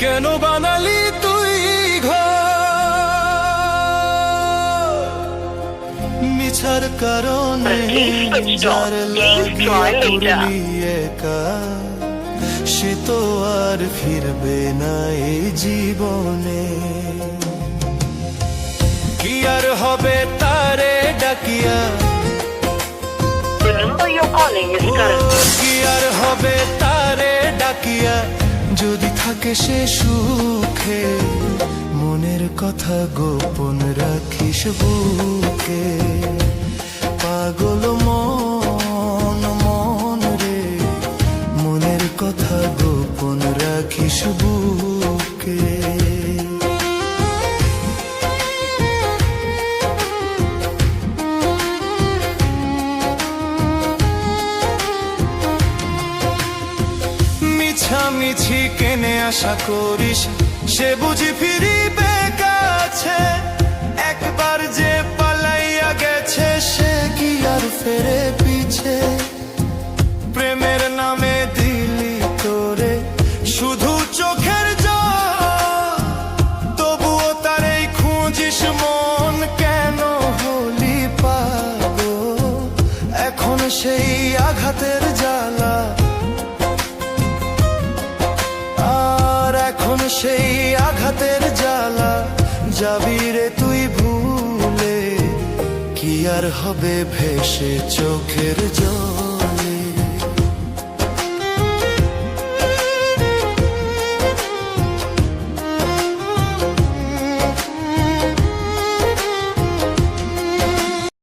কেন বানালি তুই ঘর মিছার কারণে যার লাগিয়া করলি একা সে তো আর ফিরবে না এই জীবনে কি আর হবে তারে ডাকিয়া কি আর হবে তারে ডাকিয়া যদি থাকে সে সুখে মনের কথা গোপন রাখিস বুকে পাগল মন মন রে মনের কথা গোপন রাখিস বুকে মিছি কেনে আশা করিস সে বুঝি ফিরিবে কাছে একবার যে পালাইয়া গেছে সে কি আর ফেরে পিছে প্রেমের নামে দিলি তোরে শুধু চোখের জল তবুও তারেই খুঁজিস মন কেন হলি পাগল এখন সেই আঘাতের জ্বালা এখন সেই আঘাতের জ্বালা যাবি রে তুই ভুলে কি আর হবে ভেসে চোখের জল